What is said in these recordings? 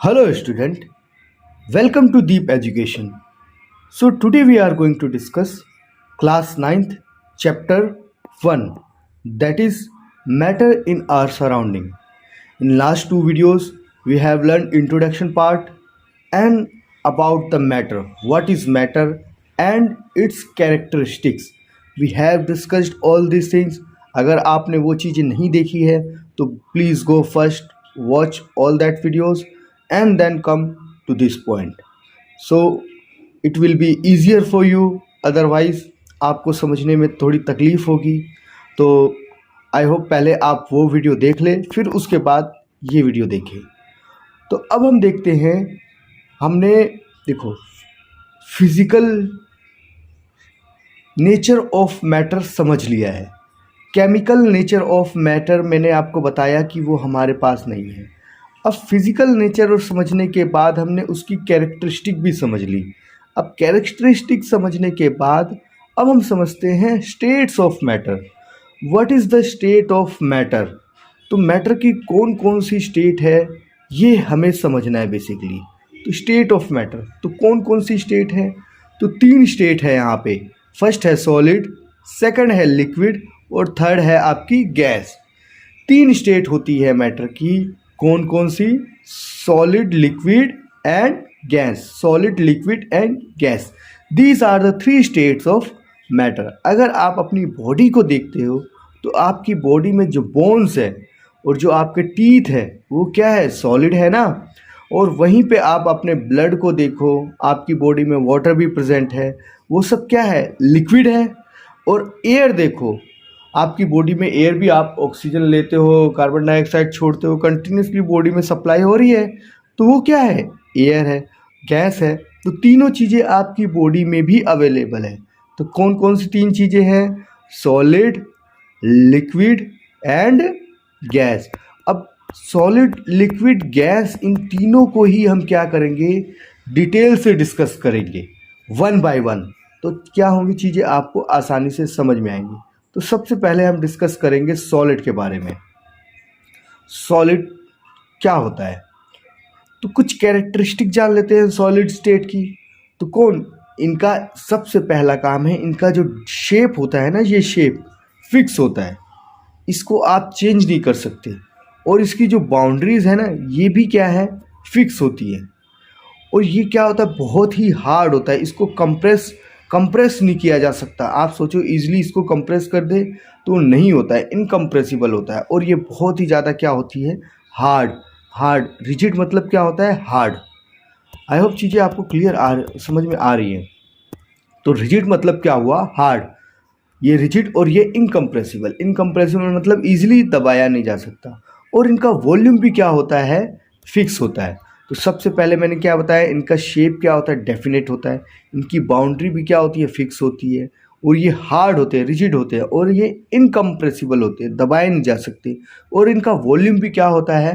Hello student, welcome to Deep Education. So today we are going to discuss class ninth, chapter 1, that is matter in our surrounding. In last two videos we have learned introduction part and about the matter, what is matter and its characteristics. We have discussed all these things. अगर आपने वो चीज़ें नहीं देखी है तो please go first watch all that videos and then come to this point. So it will be easier for you, otherwise आपको समझने में थोड़ी तकलीफ़ होगी. तो आई होप पहले आप वो वीडियो देख लें, फिर उसके बाद ये वीडियो देखें. तो अब हम देखते हैं, हमने देखो फिज़िकल नेचर ऑफ मैटर समझ लिया है. केमिकल नेचर ऑफ मैटर मैंने आपको बताया कि वो हमारे पास नहीं है. अब फिज़िकल नेचर और समझने के बाद हमने उसकी कैरेक्टरिस्टिक भी समझ ली. अब कैरेक्टरिस्टिक समझने के बाद अब हम समझते हैं states of matter. What is the state of matter? तो मैटर की कौन कौन सी स्टेट है ये हमें समझना है बेसिकली. तो स्टेट ऑफ मैटर तो कौन कौन सी स्टेट है? तो तीन स्टेट है यहाँ पे. फर्स्ट है सॉलिड, सेकंड है लिक्विड और थर्ड है आपकी गैस. तीन स्टेट होती है मैटर की. कौन कौन सी? Solid, liquid and gas. Solid, liquid and gas, these are the three states of matter. अगर आप अपनी बॉडी को देखते हो तो आपकी बॉडी में जो बोन्स है और जो आपके टीथ है वो क्या है? सॉलिड है ना. और वहीं पे आप अपने ब्लड को देखो, आपकी बॉडी में वाटर भी प्रेजेंट है, वो सब क्या है? लिक्विड है. और एयर देखो, आपकी बॉडी में एयर भी, आप ऑक्सीजन लेते हो, कार्बन डाइऑक्साइड छोड़ते हो, कंटिन्यूसली बॉडी में सप्लाई हो रही है, तो वो क्या है? एयर है, गैस है. तो तीनों चीज़ें आपकी बॉडी में भी अवेलेबल है. तो कौन कौन सी तीन चीज़ें हैं? Solid, liquid and gas. अब सॉलिड, लिक्विड, गैस, इन तीनों को ही हम क्या करेंगे? डिटेल से डिस्कस करेंगे वन बाय वन. तो क्या होंगी चीज़ें आपको आसानी से समझ में आएंगी. तो सबसे पहले हम डिस्कस करेंगे सॉलिड के बारे में. सॉलिड क्या होता है? तो कुछ कैरेक्टरिस्टिक जान लेते हैं सॉलिड स्टेट की. तो कौन? इनका सबसे पहला काम है, इनका जो शेप होता है ना, ये शेप फिक्स होता है, इसको आप चेंज नहीं कर सकते. और इसकी जो बाउंड्रीज़ है ना, ये भी क्या है? फिक्स होती है. और ये क्या होता है? बहुत ही हार्ड होता है. इसको कंप्रेस नहीं किया जा सकता. आप सोचो इजीली इसको कंप्रेस कर दे तो नहीं होता है, इनकम्प्रेसिबल होता है. और ये बहुत ही ज़्यादा क्या होती है? हार्ड. रिजिड मतलब क्या होता है? हार्ड. आई होप चीज़ें आपको समझ में आ रही हैं. तो रिजिड मतलब क्या हुआ? हार्ड. ये रिजिड और ये इनकम्प्रेसिबल मतलब ईजिली दबाया नहीं जा सकता. और इनका वॉल्यूम भी क्या होता है? फिक्स होता है. तो सबसे पहले मैंने क्या बताया, इनका शेप क्या होता है? डेफिनेट होता है. इनकी बाउंड्री भी क्या होती है? फिक्स होती है. और ये हार्ड होते हैं, रिजिड होते हैं, और ये इनकम्प्रेसिबल होते हैं, दबाए नहीं जा सकते. और इनका वॉल्यूम भी क्या होता है?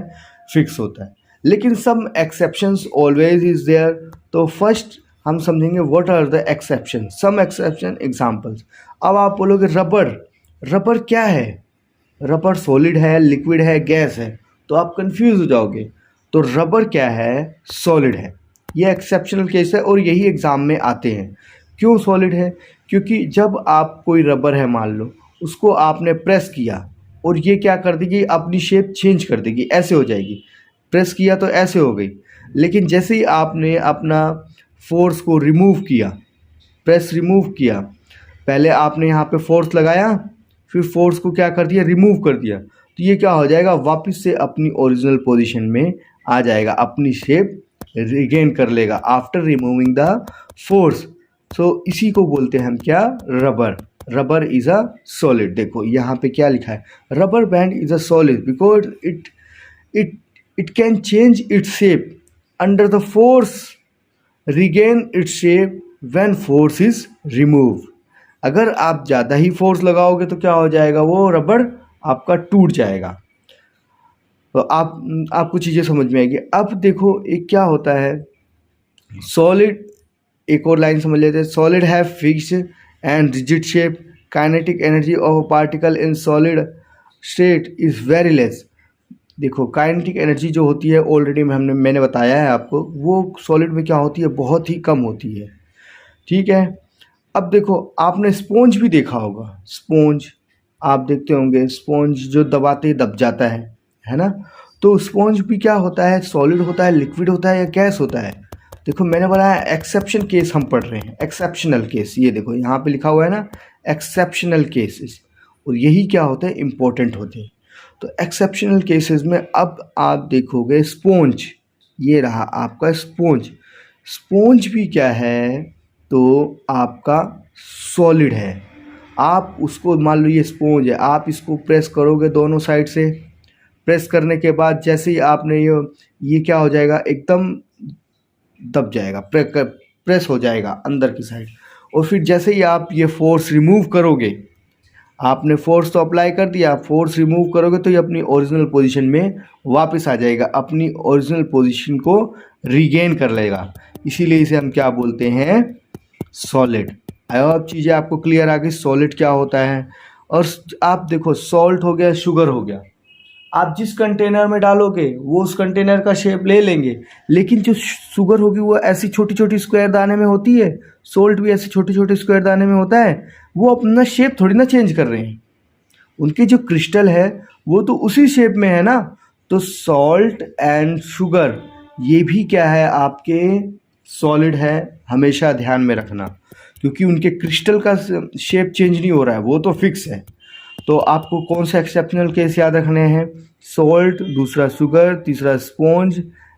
फिक्स होता है. लेकिन some exceptions always is there. तो फर्स्ट हम समझेंगे what are the exception, some exception examples. अब आप बोलोगे रबर क्या है? रबर सॉलिड है, लिक्विड है, गैस है, तो आप कंफ्यूज हो जाओगे. तो रबर क्या है? सॉलिड है. ये एक्सेप्शनल केस है और यही एग्ज़ाम में आते हैं. क्यों सॉलिड है? क्योंकि जब आप कोई रबर है मान लो, उसको आपने प्रेस किया और ये क्या कर देगी? अपनी शेप चेंज कर देगी, ऐसे हो जाएगी. प्रेस किया तो ऐसे हो गई. लेकिन जैसे ही आपने अपना फोर्स को रिमूव किया, प्रेस रिमूव किया, पहले आपने यहाँ पे फोर्स लगाया, फिर फोर्स को क्या कर दिया? रिमूव कर दिया, तो ये क्या हो जाएगा? वापस से अपनी ओरिजिनल पोजीशन में आ जाएगा, अपनी शेप रिगेन कर लेगा आफ्टर रिमूविंग द फोर्स. सो इसी को बोलते हैं हम क्या? Rubber is a solid. देखो यहाँ पे क्या लिखा है? Rubber band is a solid because it can change its shape under the force, regain its shape when force is remove. अगर आप ज़्यादा ही फोर्स लगाओगे तो क्या हो जाएगा? वो रबर आपका टूट जाएगा. तो आपको चीज़ें समझ में आएगी. अब देखो एक क्या होता है सॉलिड. एक और लाइन समझ लेते हैं. Solid have fixed and rigid shape. Kinetic energy of a particle in solid state is very less. देखो काइनेटिक एनर्जी जो होती है ऑलरेडी मैंने बताया है आपको, वो सॉलिड में क्या होती है, बहुत ही कम होती है। ठीक है। अब देखो आपने स्पॉन्ज भी देखा होगा, स्पॉन्ज आप देखते होंगे, स्पॉन्ज जो दबाते ही दब जाता है ना। तो स्पॉन्ज भी क्या होता है, सॉलिड होता है, लिक्विड होता है या गैस होता है। देखो मैंने बताया एक्सेप्शन केस हम पढ़ रहे हैं, एक्सेप्शनल केस, ये देखो यहाँ पे लिखा हुआ है ना, एक्सेप्शनल केसेस, और यही क्या होते हैं, इम्पोर्टेंट होते हैं। तो एक्सेप्शनल केसेस में अब आप देखोगे स्पॉन्ज, ये रहा आपका स्पॉन्ज। स्पॉन्ज भी क्या है, तो आपका सॉलिड है। आप उसको मान लो ये स्पॉन्ज है, आप इसको प्रेस करोगे दोनों साइड से, प्रेस करने के बाद जैसे ही आपने ये क्या हो जाएगा, एकदम दब जाएगा, प्रेस हो जाएगा अंदर की साइड। और फिर जैसे ही आप ये फोर्स रिमूव करोगे, आपने फोर्स तो अप्लाई कर दिया, फोर्स रिमूव करोगे तो ये अपनी ओरिजिनल पोजीशन में वापस आ जाएगा, अपनी ओरिजिनल पोजीशन को रीगेन कर लेगा। इसीलिए इसे हम क्या बोलते हैं, सॉलिड। अब चीज़ें आपको क्लियर आ गई सॉलिड क्या होता है। और आप देखो सॉल्ट हो गया, शुगर हो गया, आप जिस कंटेनर में डालोगे वो उस कंटेनर का शेप ले लेंगे, लेकिन जो शुगर होगी वो ऐसी छोटी छोटी स्क्वायर दाने में होती है, सोल्ट भी ऐसे छोटे छोटे स्क्वायर दाने में होता है। वो अपना शेप थोड़ी ना चेंज कर रहे हैं, उनके जो क्रिस्टल है वो तो उसी शेप में है ना। तो सॉल्ट एंड शुगर ये भी क्या है, आपके सॉलिड है, हमेशा ध्यान में रखना, क्योंकि उनके क्रिस्टल का शेप चेंज नहीं हो रहा है, वो तो फिक्स है। तो आपको कौन सा एक्सेप्शनल केस याद रखने हैं, सॉल्ट, दूसरा शुगर, तीसरा स्पॉन्ज,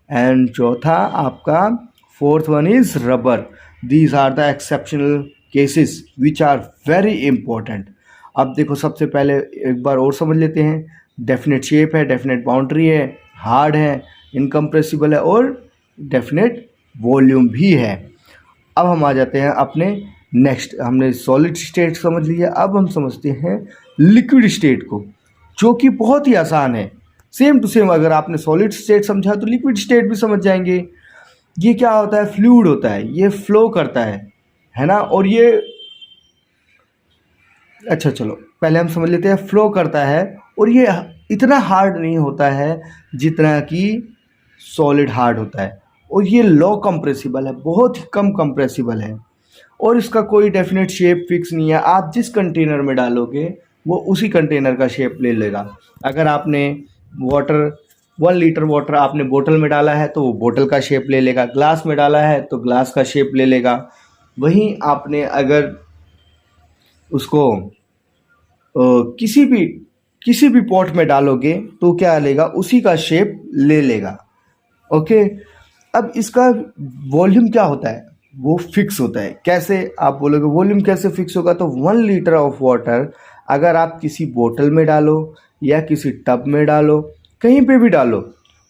एंड चौथा आपका fourth one is rubber. These are the exceptional cases which are very important. अब देखो सबसे पहले एक बार और समझ लेते हैं, डेफिनेट शेप है, डेफिनेट बाउंड्री है, हार्ड है, इनकम्प्रेसिबल है, और डेफिनेट वॉल्यूम भी है। अब हम आ जाते हैं अपने नेक्स्ट, हमने सॉलिड स्टेट समझ लिया, अब हम समझते हैं लिक्विड स्टेट को, जो कि बहुत ही आसान है। सेम टू सेम अगर आपने सॉलिड स्टेट समझा तो लिक्विड स्टेट भी समझ जाएंगे। ये क्या होता है, फ्लूइड होता है, ये फ्लो करता है ना। और ये अच्छा चलो पहले हम समझ लेते हैं, फ्लो करता है और ये इतना हार्ड नहीं होता है जितना कि सॉलिड हार्ड होता है, और ये लो कंप्रेसिबल है, बहुत ही कम कंप्रेसिबल है, और इसका कोई डेफिनेट शेप फिक्स नहीं है। आप जिस कंटेनर में डालोगे वो उसी कंटेनर का शेप ले लेगा। अगर आपने वाटर 1 लीटर वाटर आपने बोतल में डाला है तो वो बोतल का शेप ले लेगा, ग्लास में डाला है तो ग्लास का शेप ले लेगा। वहीं आपने अगर उसको किसी भी पॉट में डालोगे तो क्या लेगा, उसी का शेप ले लेगा। ओके। अब इसका वॉल्यूम क्या होता है, वो फिक्स होता है। कैसे आप बोलोगे वॉल्यूम कैसे फिक्स होगा, तो 1 लीटर ऑफ वाटर अगर आप किसी बोतल में डालो या किसी टब में डालो, कहीं पे भी डालो,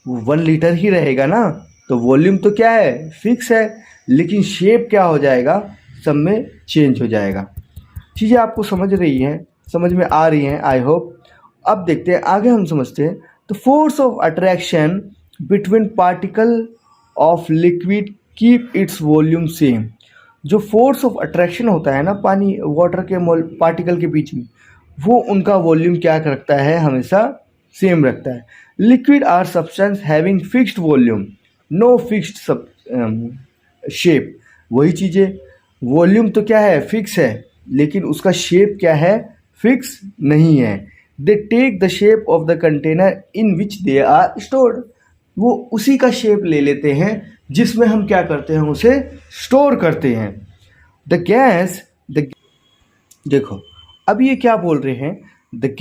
वो 1 लीटर ही रहेगा ना। तो वॉल्यूम तो क्या है, फिक्स है, लेकिन शेप क्या हो जाएगा, सब में चेंज हो जाएगा। चीज़ें आपको समझ में आ रही हैं आई होप। अब देखते हैं आगे, हम समझते हैं the force of attraction between particle of liquid keep its volume same. जो फोर्स ऑफ अट्रैक्शन होता है ना पानी वाटर के पार्टिकल के बीच में, वो उनका वॉल्यूम क्या रखता है, हमेशा सेम रखता है। Liquid are substance having fixed volume, no fixed shape. वही चीज़ें, वॉल्यूम तो क्या है, फिक्स है, लेकिन उसका शेप क्या है, फिक्स नहीं है। They take the shape of the container in which they are stored. वो उसी का शेप ले लेते हैं जिसमें हम क्या करते हैं, उसे स्टोर करते हैं। द गैस देखो अब ये क्या बोल रहे हैं, द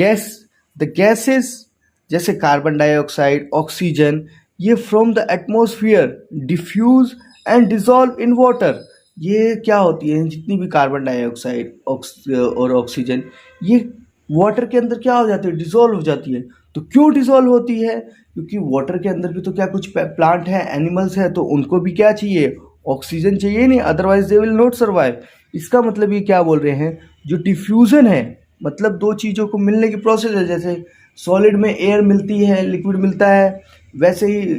गैसेस जैसे कार्बन डाइऑक्साइड, ऑक्सीजन, ये from the atmosphere diffuse and dissolve in water. ये क्या होती है, जितनी भी कार्बन डाइऑक्साइड और ऑक्सीजन, ये वाटर के अंदर क्या हो जाती है, डिसॉल्व हो जाती है। तो क्यों डिसॉल्व होती है, क्योंकि वाटर के अंदर भी तो क्या कुछ प्लांट है, एनिमल्स है, तो उनको भी क्या चाहिए, ऑक्सीजन चाहिए नहीं, otherwise they will not survive. इसका मतलब ये क्या बोल रहे हैं, जो डिफ्यूज़न है, मतलब दो चीज़ों को मिलने की प्रोसेस है। जैसे सॉलिड में एयर मिलती है, लिक्विड मिलता है, वैसे ही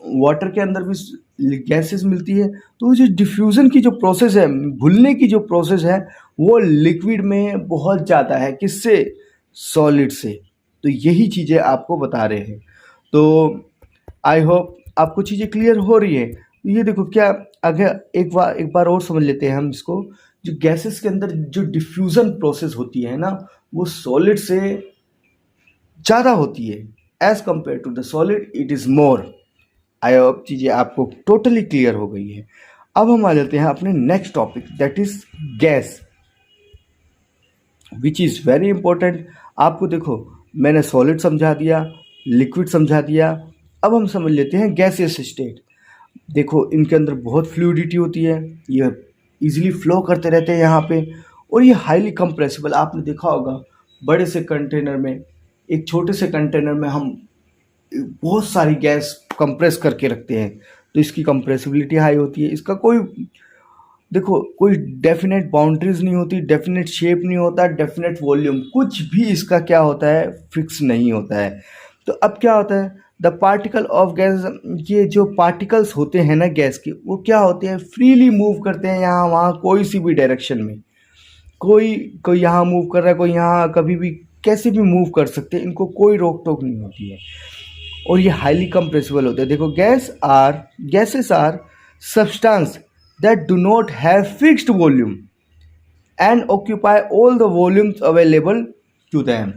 वाटर के अंदर भी गैसेस मिलती है। तो जो डिफ्यूज़न की जो प्रोसेस है, घुलने की जो प्रोसेस है, वो लिक्विड में बहुत ज़्यादा है, किससे, सॉलिड से। तो यही चीज़ें आपको बता रहे हैं। तो आई होप आपको चीज़ें क्लियर हो रही है। ये देखो क्या, अगर एक बार और समझ लेते हैं हम इसको। जो गैसेस के अंदर जो डिफ्यूज़न प्रोसेस होती है ना, वो सॉलिड से ज़्यादा होती है। As compare to the solid it is more. I hope चीज़ें आपको टोटली क्लियर हो गई है। अब हम आ जाते हैं अपने next topic, that is gas, which is very important. आपको देखो, मैंने सॉलिड समझा दिया, लिक्विड समझा दिया, अब हम समझ लेते हैं गैसियस स्टेट। देखो इनके अंदर बहुत फ्लूइडिटी होती है, ये इजीली फ्लो करते रहते हैं यहाँ पे, और ये हाईली कंप्रेसिबल। आपने देखा होगा बड़े से कंटेनर में, एक छोटे से कंटेनर में हम बहुत सारी गैस कंप्रेस करके रखते हैं, तो इसकी कंप्रेसिबिलिटी हाई होती है। इसका कोई देखो कोई डेफिनेट बाउंड्रीज नहीं होती, डेफिनेट शेप नहीं होता, डेफिनेट वॉल्यूम, कुछ भी इसका क्या होता है, फिक्स नहीं होता है। तो अब क्या होता है, द पार्टिकल ऑफ गैस, ये जो पार्टिकल्स होते हैं ना गैस के, वो क्या होते हैं, फ्रीली मूव करते हैं यहाँ वहाँ कोई सी भी डायरेक्शन में। कोई कोई यहाँ मूव कर रहा है, कोई यहाँ, कभी भी कैसे भी मूव कर सकते हैं, इनको कोई रोक टोक नहीं होती है, और ये हाईली कंप्रेसिबल होते हैं। देखो gases are substance that do not have fixed volume and occupy all the volumes available to them।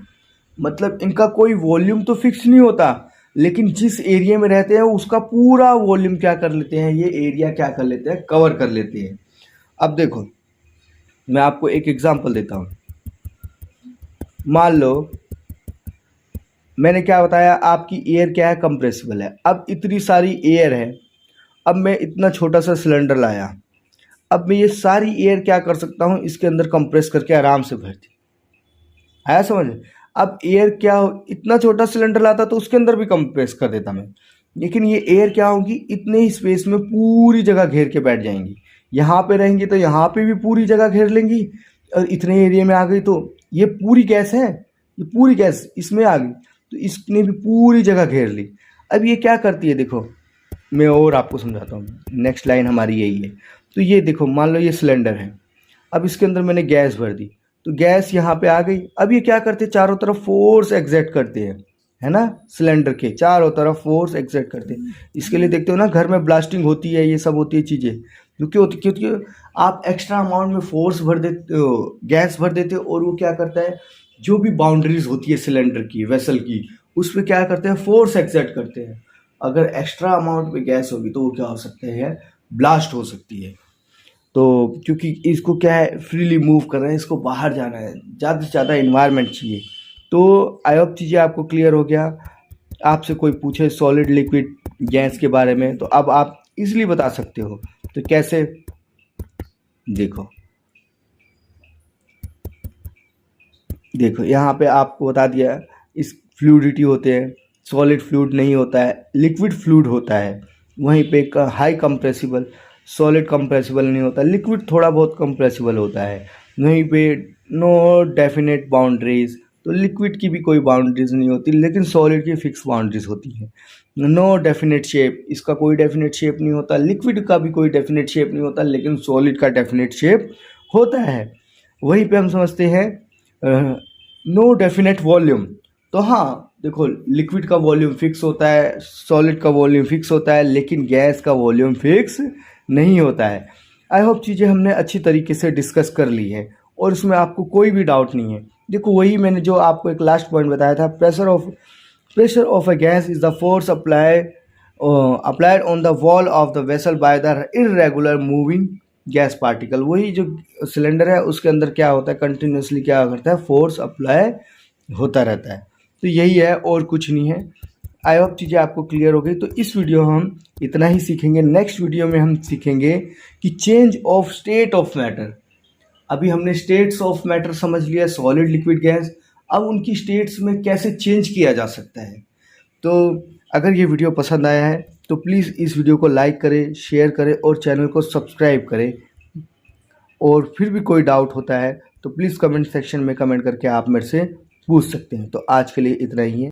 मतलब इनका कोई वॉल्यूम तो फिक्स नहीं होता, लेकिन जिस एरिया में रहते हैं उसका पूरा वॉल्यूम क्या कर लेते हैं, ये एरिया क्या कर लेते हैं, कवर कर लेते हैं। अब देखो मैं आपको एक एग्जांपल देता हूँ। मान लो मैंने क्या बताया, आपकी एयर क्या है, कंप्रेसिबल है। अब इतनी सारी एयर है, अब मैं इतना छोटा सा सिलेंडर लाया, अब मैं ये सारी एयर क्या कर सकता हूँ, इसके अंदर कंप्रेस करके आराम से भर दी। आया समझ? अब एयर क्या हो, इतना छोटा सिलेंडर लाता तो उसके अंदर भी कंप्रेस कर देता मैं, लेकिन ये एयर क्या होगी, इतने ही स्पेस में पूरी जगह घेर के बैठ जाएंगी। यहाँ पे रहेंगी तो यहाँ पे भी पूरी जगह घेर लेंगी, और इतने एरिया में आ गई तो ये पूरी गैस है, ये पूरी गैस इसमें आ गई तो इसने भी पूरी जगह घेर ली। अब ये क्या करती है, देखो मैं और आपको समझाता हूँ, नेक्स्ट लाइन हमारी यही है। तो ये देखो, मान लो ये सिलेंडर है, अब इसके अंदर मैंने गैस भर दी, तो गैस यहाँ पे आ गई। अब ये क्या करते हैं, चारों तरफ फोर्स एग्जर्ट करते हैं, है ना, सिलेंडर के चारों तरफ फोर्स एग्जर्ट करते हैं। इसके लिए देखते हो ना, घर में ब्लास्टिंग होती है, ये सब होती है चीज़ें, क्योंकि होती, क्योंकि आप एक्स्ट्रा अमाउंट में फोर्स भर देते हो, गैस भर देते हो, और वो क्या करता है, जो भी बाउंड्रीज होती है सिलेंडर की, वेसल की, उस पर क्या करते हैं, फोर्स एग्जर्ट करते हैं। अगर एक्स्ट्रा अमाउंट में गैस होगी तो वो क्या हो सकते हैं, ब्लास्ट हो सकती है। तो क्योंकि इसको क्या है, फ्रीली मूव कर रहे हैं, इसको बाहर जाना है, ज़्यादा से ज़्यादा इन्वायरमेंट चाहिए। तो आई होप चीज़ें आपको क्लियर हो गया। आपसे कोई पूछे सॉलिड लिक्विड गैस के बारे में तो अब आप इजीली बता सकते हो। तो कैसे, देखो देखो यहाँ पे आपको बता दिया, इस फ्लूइडिटी होते हैं, सॉलिड फ्लूइड नहीं होता है, लिक्विड फ्लूइड होता है। वहीं पे हाई कंप्रेसिबल, सॉलिड कंप्रेसिबल नहीं होता, लिक्विड थोड़ा बहुत कंप्रेसिबल होता है। वहीं पे नो डेफिनेट बाउंड्रीज, तो लिक्विड की भी कोई बाउंड्रीज नहीं होती, लेकिन सॉलिड की फिक्स बाउंड्रीज होती हैं। नो डेफिनेट शेप, इसका कोई डेफिनेट शेप नहीं होता, लिक्विड का भी कोई डेफिनेट शेप नहीं होता, लेकिन सॉलिड का डेफिनेट शेप होता है। वहीं पे हम समझते हैं नो डेफिनेट वॉल्यूम। तो हाँ देखो, लिक्विड का वॉल्यूम फिक्स होता है, सॉलिड का वॉल्यूम फिक्स होता है, लेकिन गैस का वॉल्यूम फिक्स नहीं होता है। आई होप चीज़ें हमने अच्छी तरीके से डिस्कस कर ली है और इसमें आपको कोई भी डाउट नहीं है। देखो वही मैंने जो आपको एक लास्ट पॉइंट बताया था, pressure of a gas is the force applied on the wall of the vessel by the irregular moving gas particle. वही जो सिलेंडर है उसके अंदर क्या होता है, कंटिन्यूसली क्या करता है, फोर्स अप्लाई होता रहता है। तो यही है और कुछ नहीं है। आई होप चीज़ें आपको क्लियर हो गई। तो इस वीडियो हम इतना ही सीखेंगे। नेक्स्ट वीडियो में हम सीखेंगे कि change of state of matter. अभी हमने स्टेट्स ऑफ मैटर समझ लिया, सॉलिड लिक्विड गैस, अब उनकी स्टेट्स में कैसे चेंज किया जा सकता है। तो अगर ये वीडियो पसंद आया है तो प्लीज़ इस वीडियो को लाइक करें, शेयर करें और चैनल को सब्सक्राइब करें। और फिर भी कोई डाउट होता है तो प्लीज़ कमेंट सेक्शन में कमेंट करके आप मेरे से पूछ सकते हैं। तो आज के लिए इतना ही है।